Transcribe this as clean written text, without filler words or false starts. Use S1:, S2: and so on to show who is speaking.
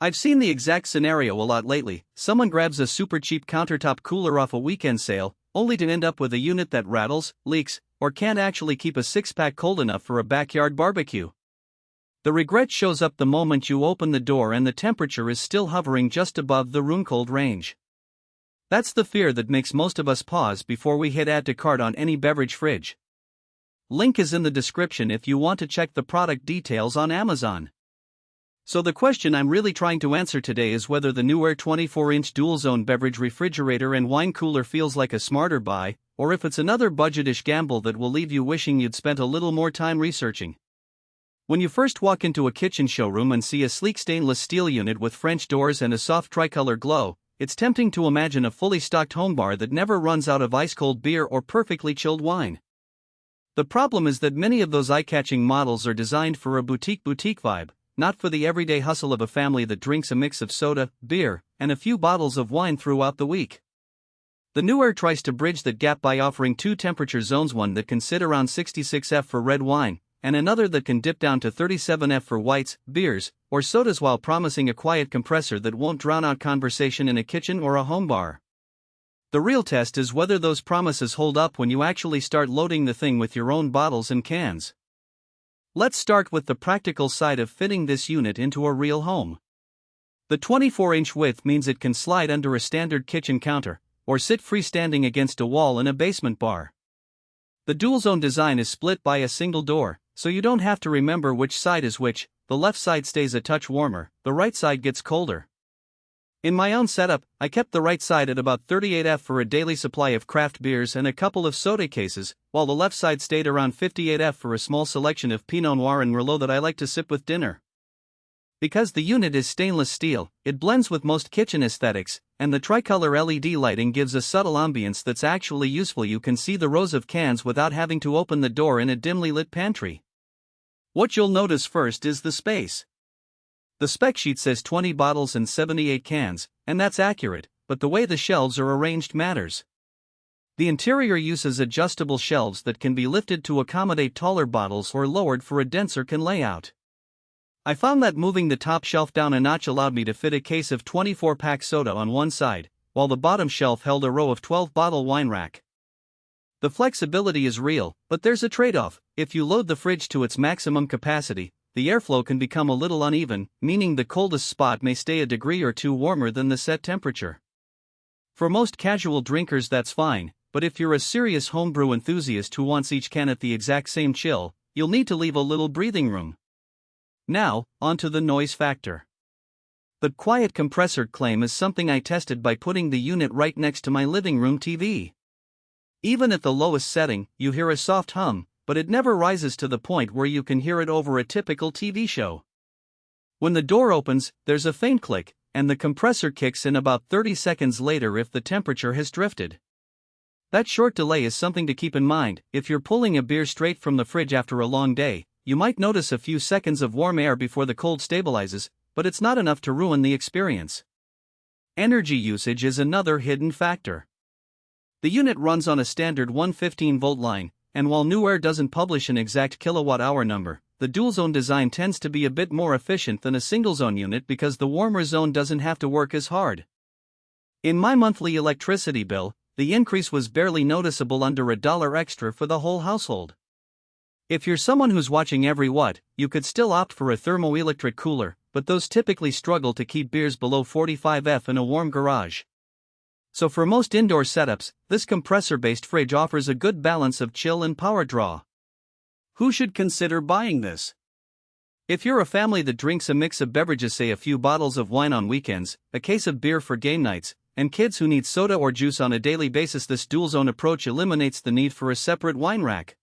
S1: I've seen the exact scenario a lot lately. Someone grabs a super cheap countertop cooler off a weekend sale, only to end up with a unit that rattles, leaks, or can't actually keep a six-pack cold enough for a backyard barbecue. The regret shows up the moment you open the door and the temperature is still hovering just above the room cold range. That's the fear that makes most of us pause before we hit add to cart on any beverage fridge. Link is in the description if you want to check the product details on Amazon. So the question I'm really trying to answer today is whether the NewAir 24-inch dual-zone beverage refrigerator and wine cooler feels like a smarter buy, or if it's another budgetish gamble that will leave you wishing you'd spent a little more time researching. When you first walk into a kitchen showroom and see a sleek stainless steel unit with French doors and a soft tricolor glow, it's tempting to imagine a fully stocked home bar that never runs out of ice-cold beer or perfectly chilled wine. The problem is that many of those eye-catching models are designed for a boutique vibe, not for the everyday hustle of a family that drinks a mix of soda, beer, and a few bottles of wine throughout the week. The NewAir tries to bridge that gap by offering two temperature zones, one that can sit around 66°F for red wine, and another that can dip down to 37°F for whites, beers, or sodas, while promising a quiet compressor that won't drown out conversation in a kitchen or a home bar. The real test is whether those promises hold up when you actually start loading the thing with your own bottles and cans. Let's start with the practical side of fitting this unit into a real home. The 24-inch width means it can slide under a standard kitchen counter, or sit freestanding against a wall in a basement bar. The dual-zone design is split by a single door, so you don't have to remember which side is which. The left side stays a touch warmer, the right side gets colder. In my own setup, I kept the right side at about 38°F for a daily supply of craft beers and a couple of soda cases, while the left side stayed around 58°F for a small selection of Pinot Noir and Merlot that I like to sip with dinner. Because the unit is stainless steel, it blends with most kitchen aesthetics, and the tricolor LED lighting gives a subtle ambience that's actually useful. You can see the rows of cans without having to open the door in a dimly lit pantry. What you'll notice first is the space. The spec sheet says 20 bottles and 78 cans, and that's accurate, but the way the shelves are arranged matters. The interior uses adjustable shelves that can be lifted to accommodate taller bottles or lowered for a denser can layout. I found that moving the top shelf down a notch allowed me to fit a case of 24-pack soda on one side, while the bottom shelf held a row of 12-bottle wine rack. The flexibility is real, but there's a trade-off. If you load the fridge to its maximum capacity, the airflow can become a little uneven, meaning the coldest spot may stay a degree or two warmer than the set temperature. For most casual drinkers that's fine, but if you're a serious homebrew enthusiast who wants each can at the exact same chill, you'll need to leave a little breathing room. Now, onto the noise factor. The quiet compressor claim is something I tested by putting the unit right next to my living room TV. Even at the lowest setting, you hear a soft hum, but it never rises to the point where you can hear it over a typical TV show. When the door opens, there's a faint click, and the compressor kicks in about 30 seconds later if the temperature has drifted. That short delay is something to keep in mind. If you're pulling a beer straight from the fridge after a long day, you might notice a few seconds of warm air before the cold stabilizes, but it's not enough to ruin the experience. Energy usage is another hidden factor. The unit runs on a standard 115-volt line, and while NewAir doesn't publish an exact kilowatt-hour number, the dual-zone design tends to be a bit more efficient than a single-zone unit because the warmer zone doesn't have to work as hard. In my monthly electricity bill, the increase was barely noticeable, under $1 extra for the whole household. If you're someone who's watching every watt, you could still opt for a thermoelectric cooler, but those typically struggle to keep beers below 45°F in a warm garage. So for most indoor setups, this compressor-based fridge offers a good balance of chill and power draw. Who should consider buying this? If you're a family that drinks a mix of beverages, say a few bottles of wine on weekends, a case of beer for game nights, and kids who need soda or juice on a daily basis, this dual-zone approach eliminates the need for a separate wine rack.